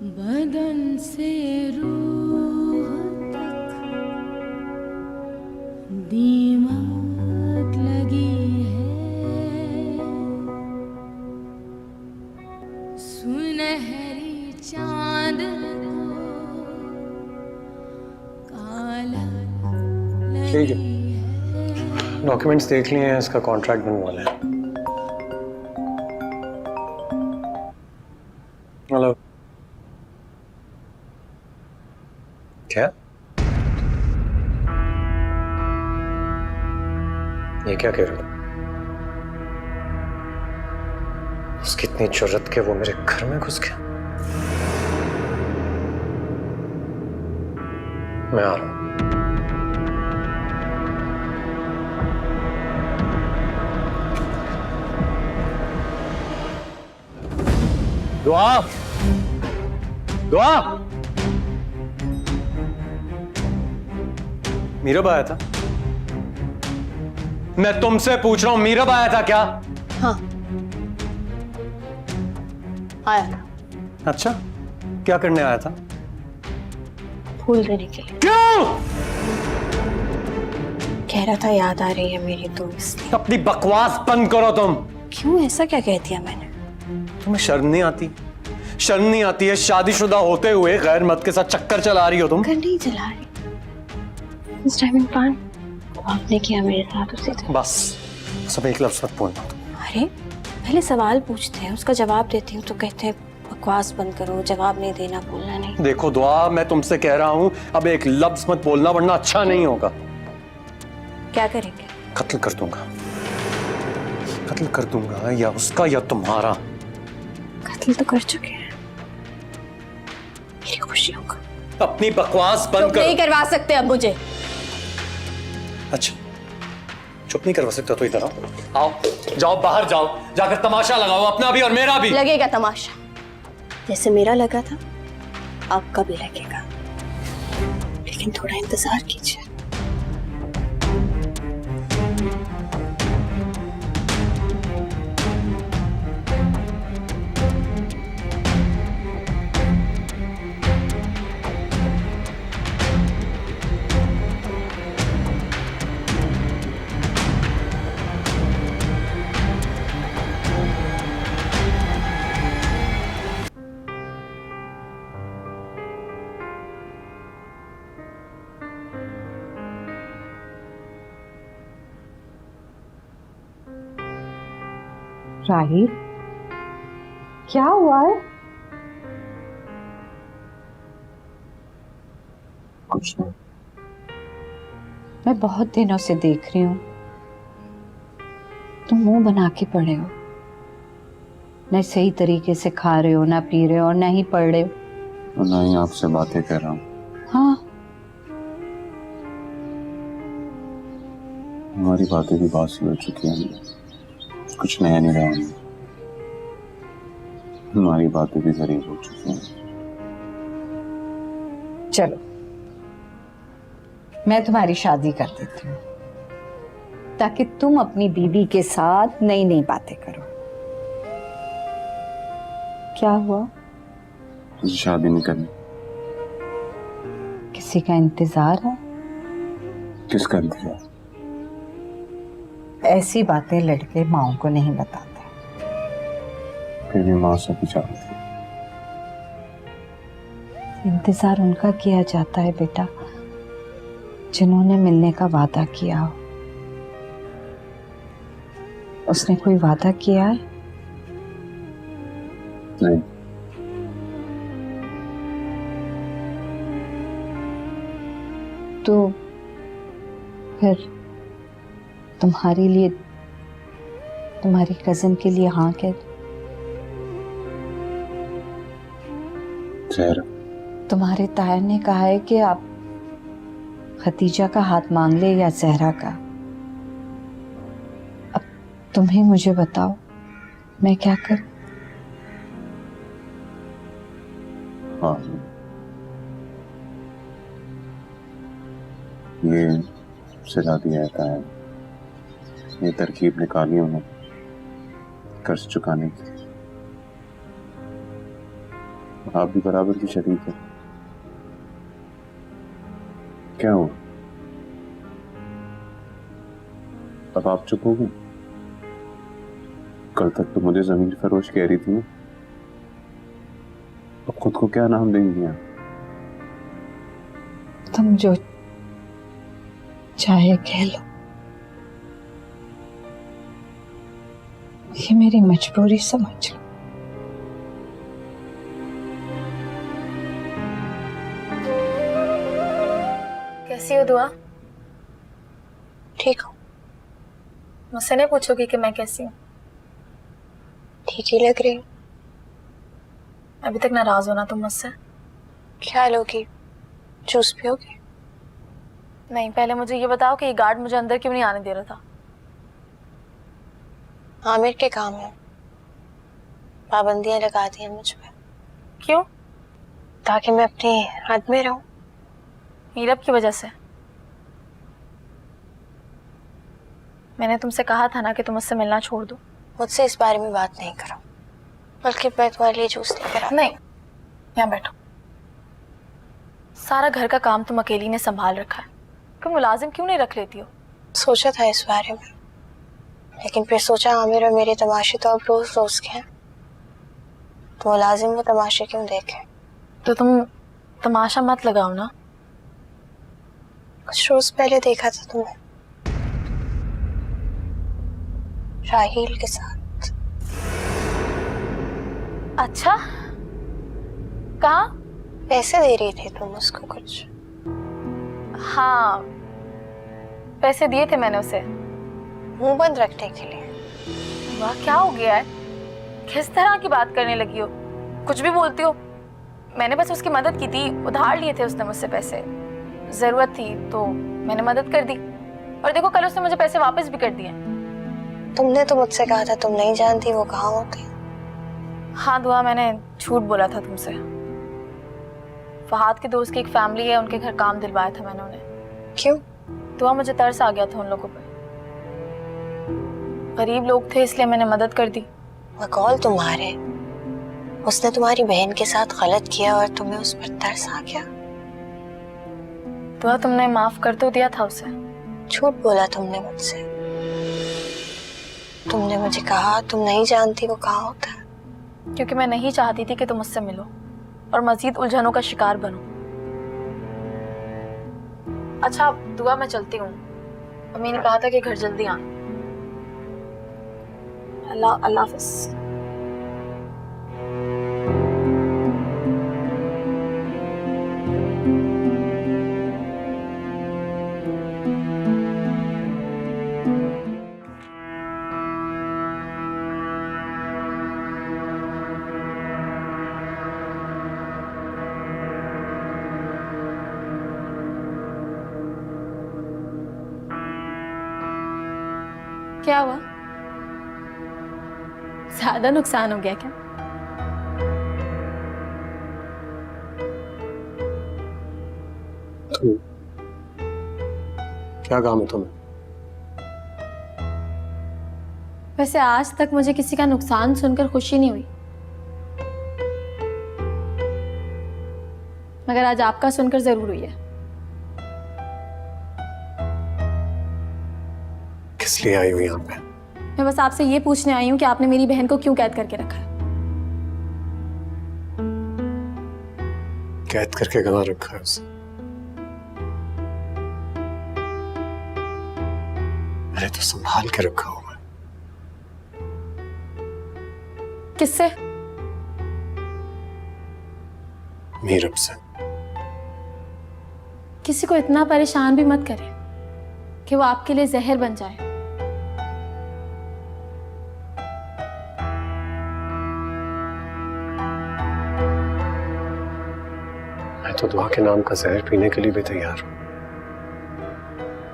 बदन से रूह तक दीमक लगी है, सुनहरी चांद को काला ठीक है, लगी है। डॉक्यूमेंट्स देख लिए हैं, इसका कॉन्ट्रैक्ट बनने वाला है। हेलो, क्या? ये क्या कह रहे हो? उसकी इतनी जुर्रत के वो मेरे घर में घुस गया। मैं आ रहा हूं। दुआ, दुआ, मीरब आया था। मैं तुमसे पूछ रहा हूं, मीरब आया था क्या? हाँ, आया था। अच्छा, क्या करने आया था? फूल देने के लिए। क्यों? कह रहा था याद आ रही है मेरी, तो इसलिए। अपनी बकवास बंद करो तुम। क्यों, ऐसा क्या कह दिया मैंने? तुम्हें शर्म नहीं आती? शर्म नहीं आती है? शादीशुदा होते हुए गैर मर्द के साथ चक्कर चला रही हो तुम। घर नहीं चला रही। इस टाइमिंग प्लान आपने किया मेरे साथ उसी दिन। बस सब एक लफ्ज मत बोलना तुम। अरे पहले सवाल पूछते हैं, उसका जवाब देती हूँ तो कहते हैं बकवास बंद करो, जवाब नहीं देना, बोलना नहीं। देखो दुआ, मैं तुमसे कह रहा हूं अब एक लफ्ज मत बोलना वरना अच्छा नहीं होगा। क्या करेंगे? कत्ल कर दूंगा, कत्ल कर दूंगा, या उसका या तुम्हारा। कत्ल तो कर चुके हैं मेरी खुशियों का। अपनी बकवास बंद चुप करो। नहीं करवा सकते अब मुझे। अच्छा, चुप नहीं करवा सकता तो इधर आओ। आओ, जाओ बाहर जाओ, जाकर तमाशा लगाओ, अपना भी और मेरा भी। लगेगा तमाशा, जैसे मेरा लगा था आपका भी लगेगा, लेकिन थोड़ा इंतजार कीजिए। राहिल, क्या हुआ है? कुछ नहीं। मैं बहुत दिनों से देख रही हूँ तुम मुंह बना के पड़े हो, न सही तरीके से खा रहे हो, ना पी रहे हो और ना ही पढ़ रहे हो। ना ही आपसे बातें कर रहा हूँ। हाँ, हमारी बातें भी बात हो चुकी हैं, कुछ नया नहीं रहा। हमारी बातें भी गरीब हो चुकी हैं। चलो मैं तुम्हारी शादी कर देती हूँ ताकि तुम अपनी बीवी के साथ नई नई बातें करो। क्या हुआ? मुझे शादी नहीं करनी। किसी का इंतजार है? किसका इंतजार? ऐसी बातें लड़के माओ को नहीं बताते। फिर भी माँ से पूछा थी। इंतजार उनका किया जाता है बेटा जिन्होंने मिलने का वादा किया हो। उसने कोई वादा किया है? नहीं। तो फिर तुम्हारे लिए, तुम्हारी कजन के लिए हाँ कह दो। जहरा, तुम्हारे ताया ने कहा है कि आप खतीजा का हाथ मांग ले या जहरा का। अब तुम ही मुझे बताओ मैं क्या करूं? हाँ, ये सजा दिया जाता है। ये तरकीब निकाली उन्होंने कर्ज चुकाने की। आप भी बराबर की शरीक है। क्या हुआ? अब आप चुप हो गए? कल तक तो मुझे जमीन फरोश कह रही थी ना। अब खुद को क्या नाम देंगी आप? तुम जो चाहे कह लो, ये मेरी मजबूरी समझ लो। कैसी हो दुआ? ठीक हूँ। मुझसे नहीं पूछोगी कि मैं कैसी हूँ? ठीक ही लग रही हूँ। अभी तक नाराज हो ना तुम मुझसे? क्या लोगी? जूस पियोगे? नहीं, पहले मुझे ये बताओ कि ये गार्ड मुझे अंदर क्यों नहीं आने दे रहा था? आमिर के काम है, पाबंदियां लगा दी हैं मुझ पे। क्यों? ताकि मैं अपनी हद में रहूं। मीरब की वजह से? मैंने तुमसे कहा था ना कि तुम मुझसे मिलना छोड़ दो। मुझसे इस बारे में बात नहीं करो, बल्कि मैं तुम्हारे लिए जूस लेकर आता हूं। नहीं, यहाँ बैठो। सारा घर का काम तुम अकेली ने संभाल रखा है, तुम मुलाजिम क्यों नहीं रख लेती हो? सोचा था इस बारे में, लेकिन फिर सोचा आमिर और मेरे तमाशे तो अब रोज रोज के हैं, तो मुलाजिम वो तमाशे क्यों देखे। तो तुम तमाशा मत लगाओ ना। कुछ रोज पहले देखा था तुमने राहील के साथ। अच्छा, कहाँ? पैसे दे रही थी तुम उसको कुछ। हाँ, पैसे दिए थे मैंने उसे। मुंह बंद रखने के लिए। वाह, क्या हो गया है? किस तरह की बात करने लगी हो? कुछ भी बोलती हो। मैंने बस उसकी मदद की थी, उधार लिए थे उसने मुझसे पैसे, जरूरत थी तो मैंने मदद कर दी, और देखो कल उसने मुझे पैसे वापस भी कर दिए। तुमने तो मुझसे कहा था तुम नहीं जानती वो कहाँ होते। हाँ दुआ, मैंने झूठ बोला था तुमसे। फहाद के दोस्त की एक फैमिली है, उनके घर काम दिलवाया था मैंने उन्हें। क्यों? दुआ, मुझे तरस आ गया था उन लोगों पर। गरीब लोग थे इसलिए मैंने मदद कर दी। मकौल तुम्हारे, उसने तुम्हारी बहन के साथ गलत किया और तुम्हें उस पर तरस आ गया। दुआ, तुमने माफ कर तो दिया था उसे। झूठ बोला तुमने मुझसे। तुमने मुझे कहा तुम नहीं जानती वो कहाँ होता है। क्योंकि मैं नहीं चाहती थी कि तुम मुझसे मिलो और मजीद उलझनों का शिकार बनो। अच्छा दुआ, मैं चलती हूँ। अम्मी ने कहा था कि घर जल्दी आना। अल्लाह हाफ़िज़। क्या हुआ? ज्यादा नुकसान हो गया क्या? क्या काम है तुम्हें? वैसे आज तक मुझे किसी का नुकसान सुनकर खुशी नहीं हुई, मगर आज आपका सुनकर जरूर हुई है। किस लिए आई हूँ यहाँ पे? मैं बस आपसे ये पूछने आई हूँ कि आपने मेरी बहन को क्यों कैद करके रखा है? कैद करके कहाँ रखा है उसे? मैंने तो संभाल के रखा हुआ है। किससे? मीरब से। किसी को इतना परेशान भी मत करें कि वो आपके लिए जहर बन जाए। मैं तो दुआ के नाम का जहर पीने के लिए भी तैयार हूँ।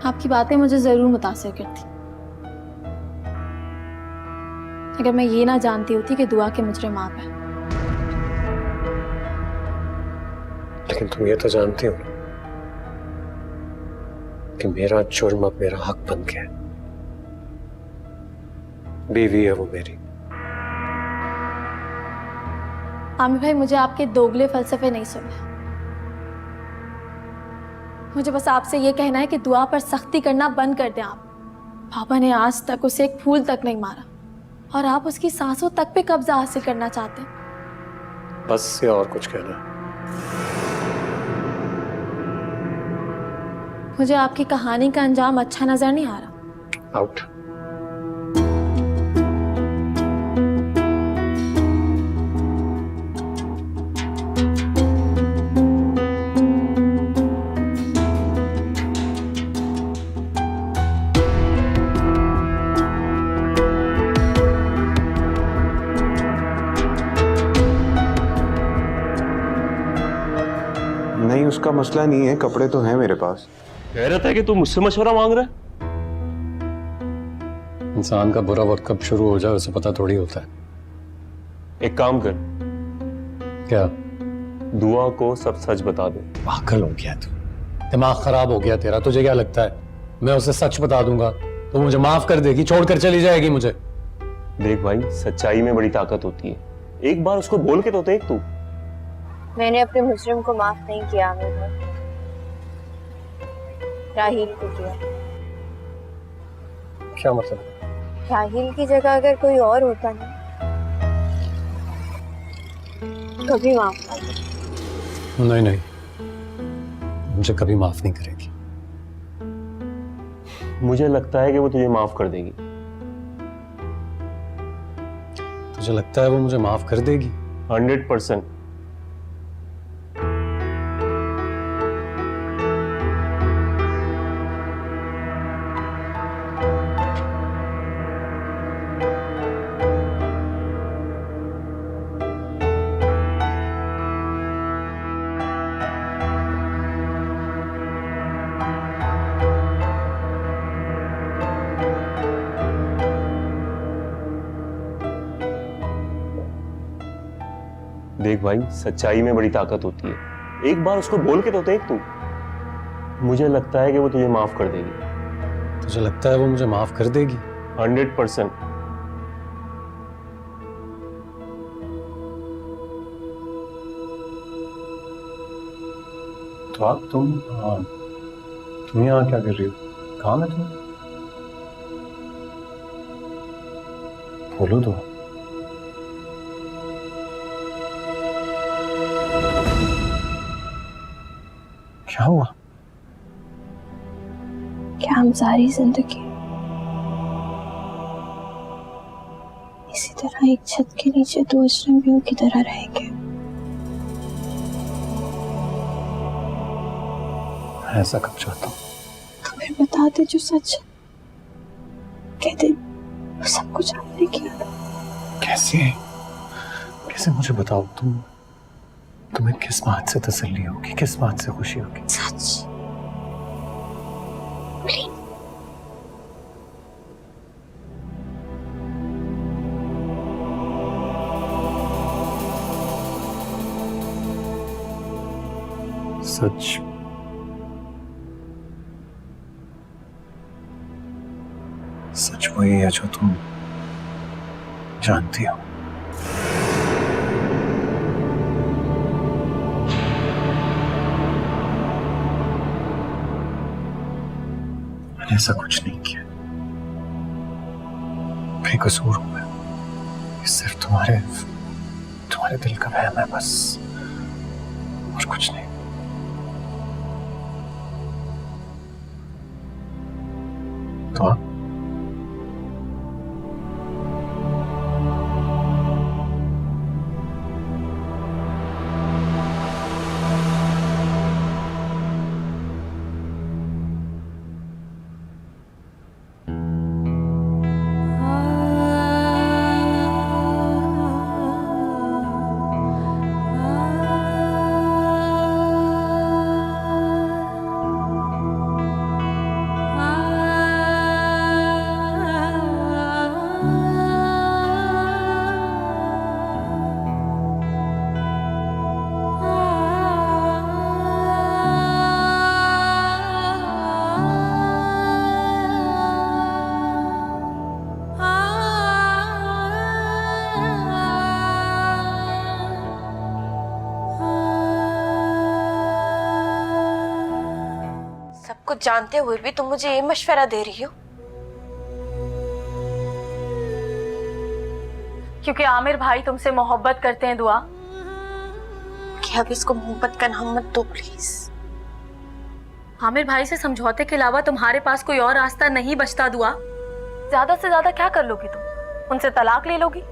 आपकी बातें मुझे जरूर मुतासिर करती, अगर मैं ये ना जानती होती कि दुआ के मुजरिम आप हैं। लेकिन तुम ये तो जानती हो ना कि मेरा जुर्म अब मेरा हक बन गया है। बीवी है वो मेरी, आमिर भाई, मुझे आपके दोगले फलसफे नहीं सुनने। मुझे बस आपसे ये कहना है कि दुआ पर सख्ती करना बंद कर दें आप। पापा ने आज तक उसे एक फूल तक नहीं मारा और आप उसकी सांसों तक पे कब्जा हासिल करना चाहते हैं। बस से और कुछ कहना है? मुझे आपकी कहानी का अंजाम अच्छा नजर नहीं आ रहा। आउट। नहीं, उसका मसला नहीं है, कपड़े तो हैं मेरे पास। कह रहा था कि तू मुझसे मशवरा मांग रहा है। इंसान का बुरा वक्त कब शुरू हो जाए उसे पता थोड़ी होता है। एक काम कर, क्या? दुआ को सब सच बता दे। पागल हो गया तू? दिमाग खराब हो गया तेरा? तुझे क्या लगता है मैं उसे सच बता दूंगा तो मुझे माफ कर देगी, छोड़कर चली जाएगी मुझे? देख भाई, सच्चाई में बड़ी ताकत होती है। एक बार उसको बोल के तो देख तू। मैंने अपने मुजरिम को माफ नहीं किया आमिर भाई, राहील को किया। क्या मतलब? राहील की जगह अगर कोई और होता ना, कभी माफ कर दे। नहीं नहीं, मुझे कभी माफ नहीं करेगी। मुझे लगता है कि वो तुझे माफ कर देगी। तुझे लगता है वो मुझे माफ कर देगी? 100%। देख भाई, सच्चाई में बड़ी ताकत होती है। एक बार उसको बोल के तो देख तू। मुझे लगता है कि वो तुझे माफ कर देगी। तुझे लगता है वो मुझे माफ कर देगी? 100%। तो आप तुम यहाँ क्या कर रही हो? काम है तुम्हें? बोलो तो। क्या हुआ? क्या हम सारी जिंदगी इसी तरह एक छत के नीचे दो अजनबियों की तरह रहेंगे? ऐसा कब चाहता हूँ? तो फिर बता दे जो सच है। कह दे वो सब कुछ आपने किया। कैसे? कैसे मुझे बताओ? तुम्हें किस बात से तसल्ली होगी, किस बात से खुशी होगी? सच। सच। सच वही है जो तुम जानती हो। मैंने ऐसा कुछ नहीं किया, बेकसूर हूं मैं। ये सिर्फ तुम्हारे दिल का वहम है बस, और कुछ नहीं। तो आप कुछ जानते हुए भी तुम मुझे ये मशवरा दे रही हो? क्योंकि आमिर भाई तुमसे मोहब्बत करते हैं दुआ। कि अब इसको मोहब्बत का नाम मत दो प्लीज। आमिर भाई से समझौते के अलावा तुम्हारे पास कोई और रास्ता नहीं बचता दुआ। ज्यादा से ज्यादा क्या कर लोगी तुम? उनसे तलाक ले लोगी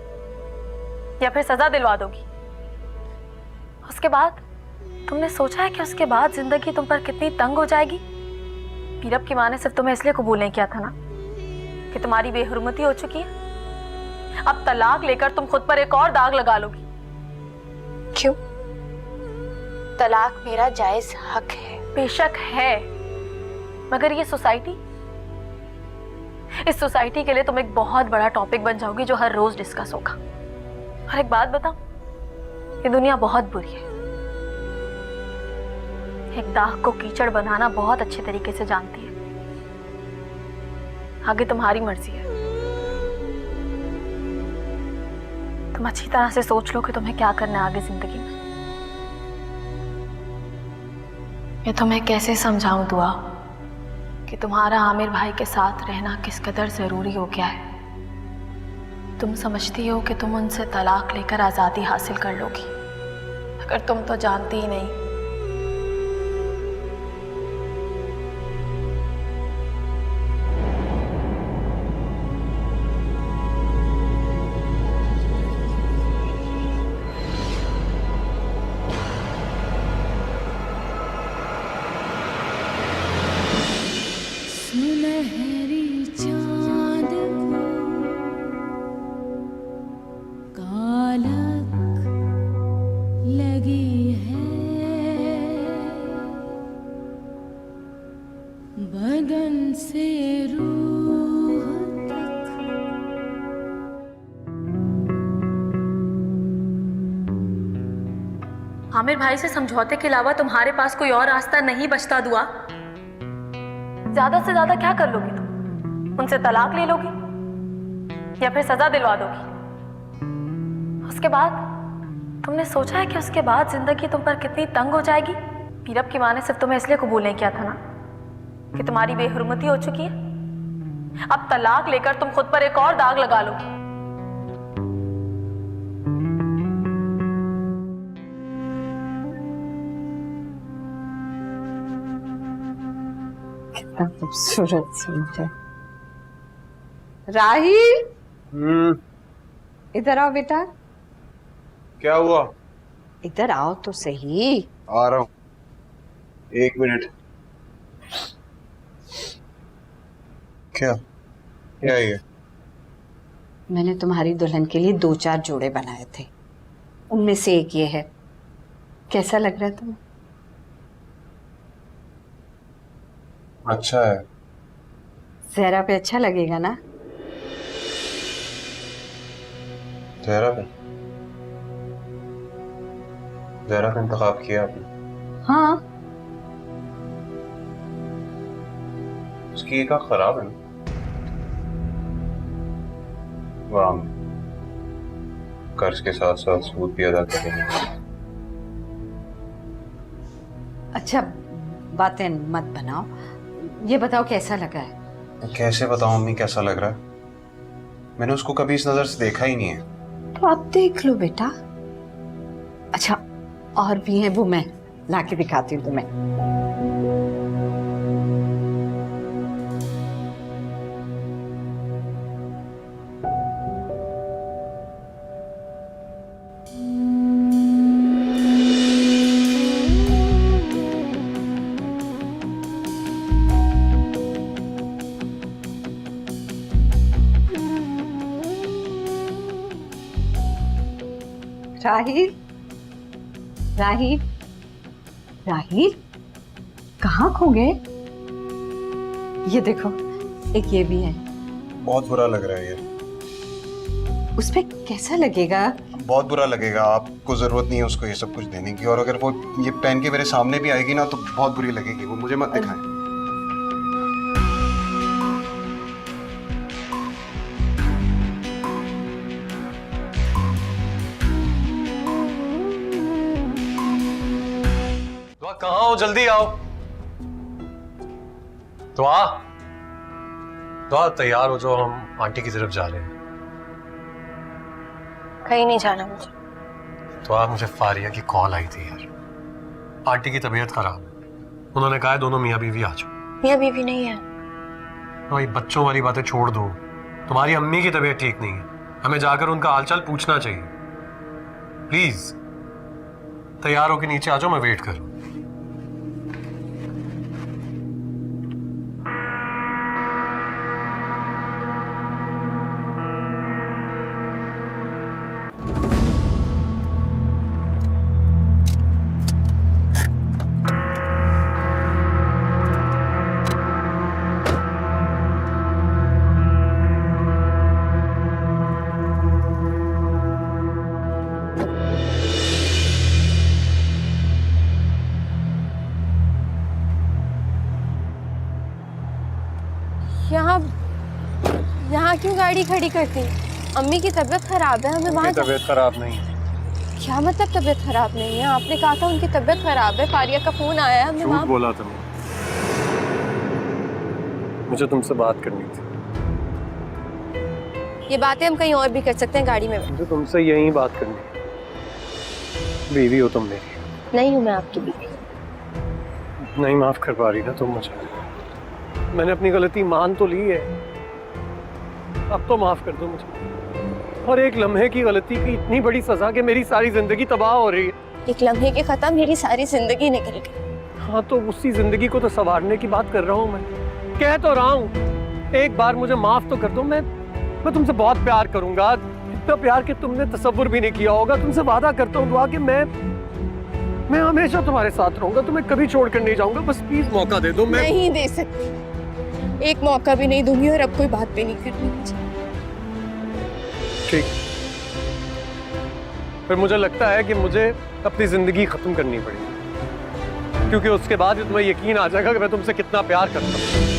या फिर सजा दिलवा दोगी। उसके बाद तुमने सोचा है कि उसके बाद जिंदगी तुम पर कितनी तंग हो जाएगी? पीरब की माँ ने सिर्फ तुम्हें इसलिए कबूल नहीं किया था ना कि तुम्हारी बेहुरमती हो चुकी है। अब तलाक लेकर तुम खुद पर एक और दाग लगा लोगी। क्यों? तलाक मेरा जायज हक है। बेशक है, मगर ये सोसाइटी, इस सोसाइटी के लिए तुम एक बहुत बड़ा टॉपिक बन जाओगी जो हर रोज डिस्कस होगा। और एक बात बताऊं, ये दुनिया बहुत बुरी है। एक दाग को कीचड़ बनाना बहुत अच्छे तरीके से जानती है। आगे तुम्हारी मर्जी है। तुम अच्छी तरह से सोच लो कि तुम्हें क्या करना है आगे जिंदगी में। मैं तुम्हें कैसे समझाऊं दुआ कि तुम्हारा आमिर भाई के साथ रहना किस कदर जरूरी हो गया है। तुम समझती हो कि तुम उनसे तलाक लेकर आजादी हासिल कर लोगी, मगर तुम तो जानती ही नहीं। सुनहरी चांद को कालक लगी है, बदन से रूह तक। आमिर भाई से समझौते के अलावा तुम्हारे पास कोई और रास्ता नहीं बचता दुआ। ज्यादा से ज्यादा क्या कर लोगी तुम? उनसे तलाक ले लोगी या फिर सजा दिलवा दोगी। उसके बाद तुमने सोचा है कि उसके बाद जिंदगी तुम पर कितनी तंग हो जाएगी। पीरब की माँ ने सिर्फ तुम्हें इसलिए कबूल नहीं किया था ना कि तुम्हारी बेहुरमती हो चुकी है। अब तलाक लेकर तुम खुद पर एक और दाग लगा लोगी। कितना खूबसूरत सूट है। राहिल, इधर आओ बेटा। क्या हुआ? इधर आओ तो सही। आ रहा हूँ, 1 मिनट। क्या क्या है ये? मैंने तुम्हारी दुल्हन के लिए 2-4 जोड़े बनाए थे, उनमें से एक ये है। कैसा लग रहा है तुम्हें? अच्छा है। जहरा पे अच्छा लगेगा ना? जहरा पे? जहरा का इंतखाब किया आपने? हाँ। उसकी एक आँख खराब है ना? वाह, कर्ज के साथ साथ सूद भी अदा करेंगे। अच्छा, बातें मत बनाओ, ये बताओ कैसा लगा है? कैसे बताऊं अम्मी कैसा लग रहा है? मैंने उसको कभी इस नजर से देखा ही नहीं है। तो अब देख लो बेटा। अच्छा, और भी है, वो मैं लाके दिखाती हूँ तुम्हें। राहिल, राहिल, राहिल, कहाँ खो गए? ये देखो, एक ये भी है। बहुत बुरा लग रहा है ये। उस पे कैसा लगेगा? बहुत बुरा लगेगा। आपको जरूरत नहीं है उसको ये सब कुछ देने की, और अगर वो ये पहन के मेरे सामने भी आएगी ना तो बहुत बुरी लगेगी। वो मुझे मत दिखाएं। कहाँ हो? जल्दी आओ। तो आ तैयार हो जाओ, हम आंटी की तरफ जा रहे हैं। कहीं नहीं जाना मुझे। तो मुझे फारिया की कॉल आई थी यार, आंटी की तबीयत खराब है, उन्होंने कहा है दोनों मियाँ बीवी आ जाओ। मियाँ बीवी नहीं है। तो ये बच्चों वाली बातें छोड़ दो, तुम्हारी अम्मी की तबीयत ठीक नहीं है, हमें जाकर उनका हालचाल पूछना चाहिए। प्लीज तैयार होकर नीचे आ जाओ, मैं वेट करूं। यहाँ क्यों गाड़ी खड़ी करती? अम्मी की तबीयत खराब है, हमें वहाँ। तबीयत खराब नहीं है। क्या मतलब तबीयत खराब नहीं है? आपने कहा था उनकी तबीयत खराब है, फारिया का फोन आया है, हमें वहाँ। बोला तुमने, मुझे तुमसे बात करनी थी। ये बातें हम कहीं और भी कर सकते हैं, गाड़ी में। मुझे तुमसे यही बात करनी है। बीवी हो तुम मेरी। नहीं हूँ मैं आपकी बीवी। नहीं माफ कर पा रही ना तुम मुझे। मैंने अपनी गलती मान तो ली है, अब तो माफ कर दो मुझे। और एक लम्हे की गलती की इतनी बड़ी सजा कि मेरी सारी जिंदगी तबाह हो रही है। एक लम्हे के खत्म मेरी सारी जिंदगी निकल गई। हाँ तो उसी जिंदगी को तो संवारने की बात कर रहा हूँ मैं। कह तो रहा हूँ, एक बार मुझे माफ तो कर दो। मैं तुमसे बहुत प्यार करूंगा, इतना प्यार कि तुमने तसव्वुर भी नहीं किया होगा। तुमसे वादा करता हूँ दुआ कि मैं हमेशा तुम्हारे साथ रहूंगा, तुम्हें कभी छोड़कर नहीं जाऊंगा। बस प्लीज मौका दे दो। मैं नहीं दे सकती, एक मौका भी नहीं दूंगी और अब कोई बात भी नहीं करनी मुझे। ठीक, फिर मुझे लगता है कि मुझे अपनी जिंदगी खत्म करनी पड़ेगी, क्योंकि उसके बाद तुम्हें यकीन आ जाएगा कि मैं तुमसे कितना प्यार करता हूँ।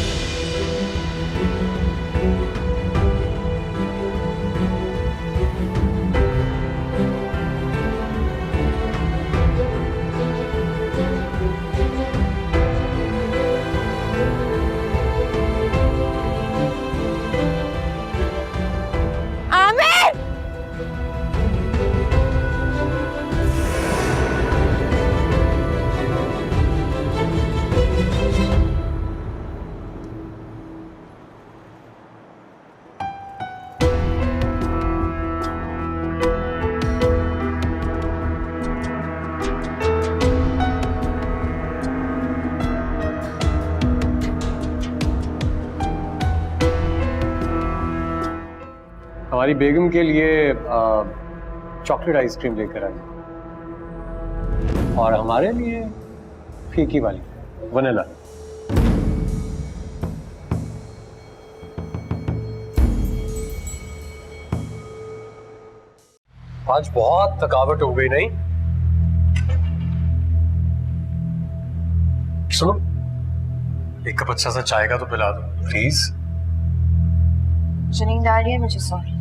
हमारी बेगम के लिए चॉकलेट आइसक्रीम लेकर आई, और हमारे लिए फीकी वाली वनीला। आज बहुत थकावट हो गई नहीं? सुनो, एक कप अच्छा सा चाय का तो पिला दो प्लीज। मुझे नींद आ रही है, मुझे सॉरी।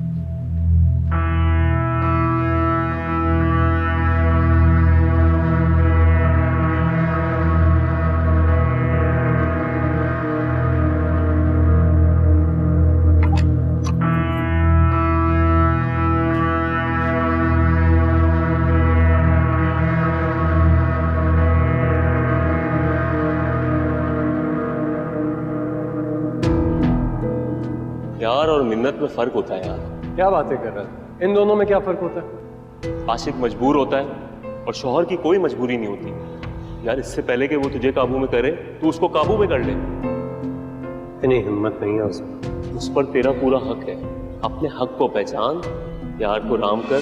प्यार और मिन्नत में फर्क होता है यार। क्या बातें कर रहा है? इन दोनों में क्या फर्क होता है? आशिक मजबूर होता है और शौहर की कोई मजबूरी नहीं होती। यार इससे पहले कि वो तुझे काबू में करे, तू उसको काबू में कर ले। इतनी हिम्मत नहीं है उसमें। उस पर तेरा पूरा हक है। अपने हक को पहचान, प्यार को राम कर।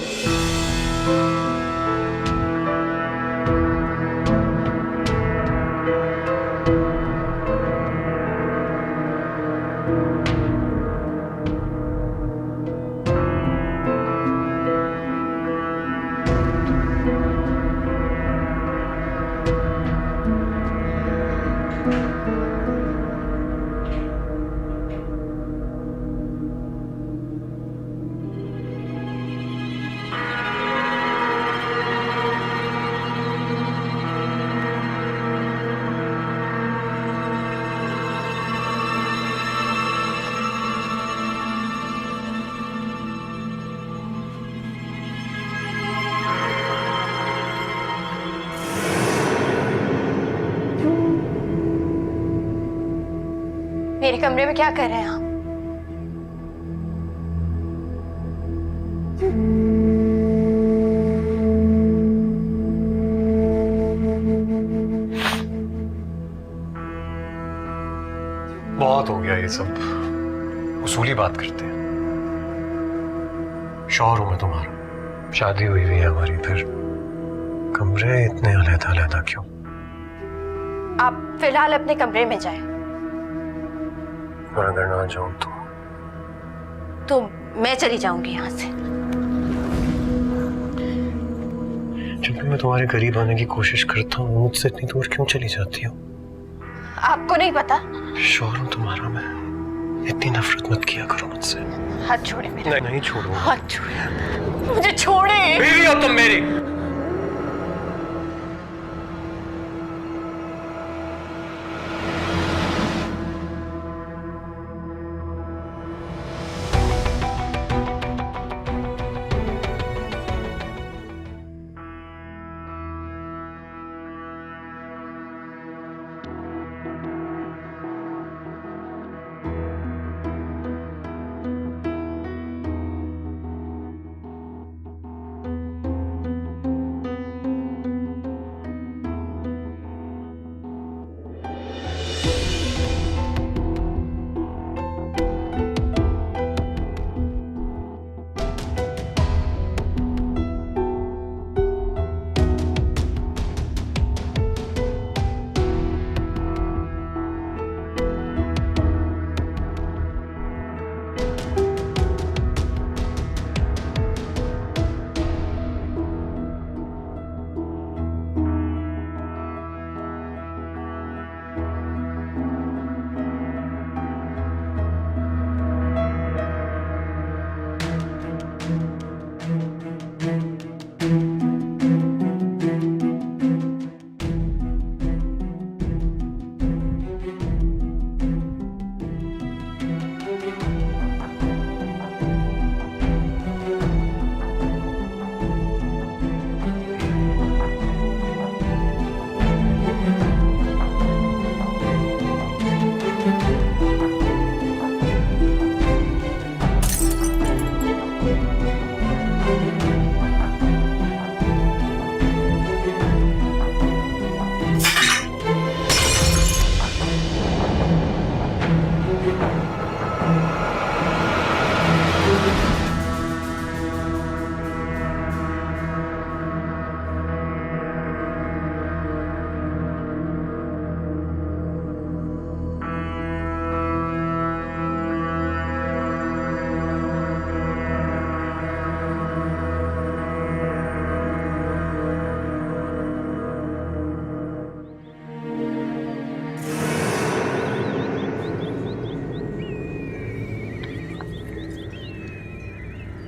मेरे कमरे में क्या कर रहे हैं आप? बहुत हो गया ये सब, उसूली बात करते हैं। शौहर हूं मैं तुम्हारा, शादी हुई हुई है हमारी, फिर कमरे इतने अलग-अलग क्यों? आप फिलहाल अपने कमरे में जाएं। मैं अगर ना जाऊं तो मैं चली जाऊंगी यहाँ से। जब भी मैं तुम्हारे करीब आने की कोशिश करता हूँ, मुझसे इतनी दूर क्यों चली जाती हो? आपको नहीं पता? शौहर हूं तुम्हारा मैं, इतनी नफरत मत किया करो मुझसे। हाथ छोड़े मेरा। नहीं छोड़ूंगा। हाथ छोड़े, मुझे छोड़े। बीवी हो तुम मेरी।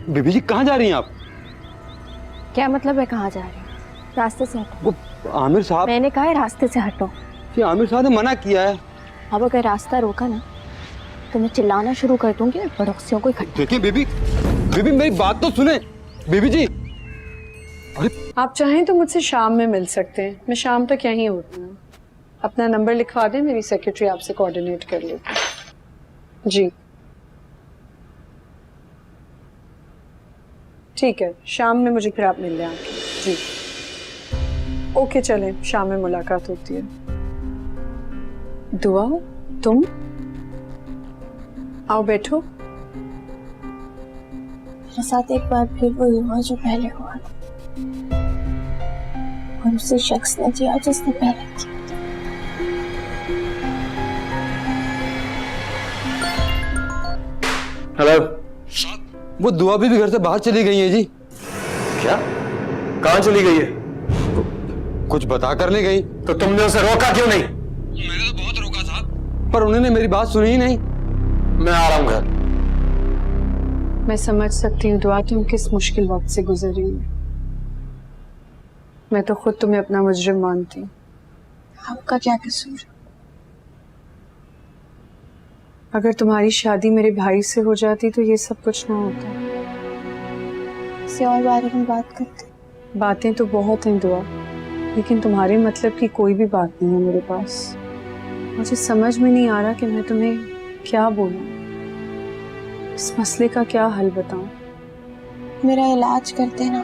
बेबी जी कहाँ जा रही हैं आप? क्या मतलब है कहाँ जा रही हैं? रास्ते से हटो। वो आमिर साहब। मैंने कहा है रास्ते से हटो। ये आमिर साहब ने मना किया है। अब अगर रास्ता रोका ना तो मैं चिल्लाना शुरू कर दूंगी और पड़ोसियों को इकट्ठा। देखिए बेबी, बेबी मेरी बात तो सुने। बेबी जी, अरे आप चाहें तो मुझसे शाम में मिल सकते हैं, मैं शाम तक यहीं होती हूँ। अपना नंबर लिखवा दें, मेरी सेक्रेटरी आपसे कोऑर्डिनेट कर लेगी। जी ठीक है, शाम में मुझे फिर आप मिल लें आके। जी ओके, चलें, शाम में मुलाकात होती है। दुआ, तुम आओ बैठो। मेरे साथ एक बार फिर वही हुआ जो पहले हुआ था, और उसी शख्स ने जिया जिसने पहले किया। हेलो, वो दुआ भी घर से बाहर चली गई है जी। क्या? कहाँ चली गई है? कुछ बता कर नहीं गई। तो तुमने उसे रोका क्यों नहीं? मैंने तो बहुत रोका साहब, पर उन्होंने मेरी बात सुनी ही नहीं। मैं आ रहा हूँ घर। मैं समझ सकती हूँ दुआ, तुम किस मुश्किल वक्त से गुजर रही हो। मैं तो खुद तुम्हें अपना मुजरिम मानती हूँ। आपका क्या कसूर? अगर तुम्हारी शादी मेरे भाई से हो जाती तो ये सब कुछ ना होता। किसी और बारे में बात करते। बातें तो बहुत हैं दुआ, लेकिन तुम्हारे मतलब की कोई भी बात नहीं है मेरे पास। मुझे समझ में नहीं आ रहा कि मैं तुम्हें क्या बोलूं? इस मसले का क्या हल बताऊं? मेरा इलाज कर देना,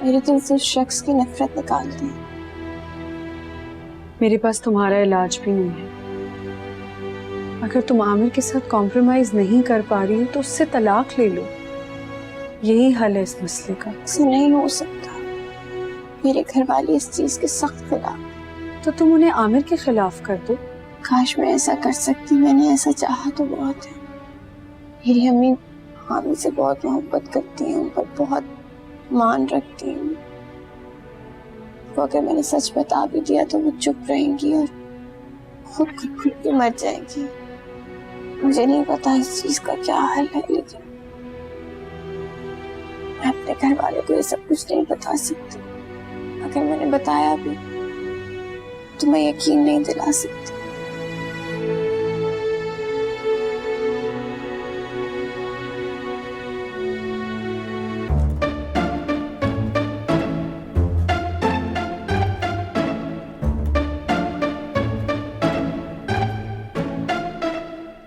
मेरे दिल से उस शख्स की नफरत निकाल दे। मेरे पास तुम्हारा इलाज भी नहीं है। अगर तुम आमिर के साथ कॉम्प्रोमाइज नहीं कर पा रही हो तो उससे तलाक ले लो, यही हल है इस मसले का। ऐसा नहीं हो सकता, मेरे घर वाले इस चीज के सख्त खिलाफ। तो तुम उन्हें आमिर के खिलाफ कर दो। काश मैं ऐसा कर सकती, मैंने ऐसा चाहा तो बहुत है। मेरी अम्मी आमिर से बहुत मोहब्बत करती हैं, उन पर बहुत मान रखती हैं। तो अगर मैंने सच बता भी दिया तो वो चुप रहेंगी और खुद खुद के मर जाएंगी। मुझे नहीं पता इस चीज का क्या हल है, लेकिन मैं अपने घर वाले को ये सब कुछ नहीं बता सकती। अगर मैंने बताया भी तो मैं यकीन नहीं दिला सकती।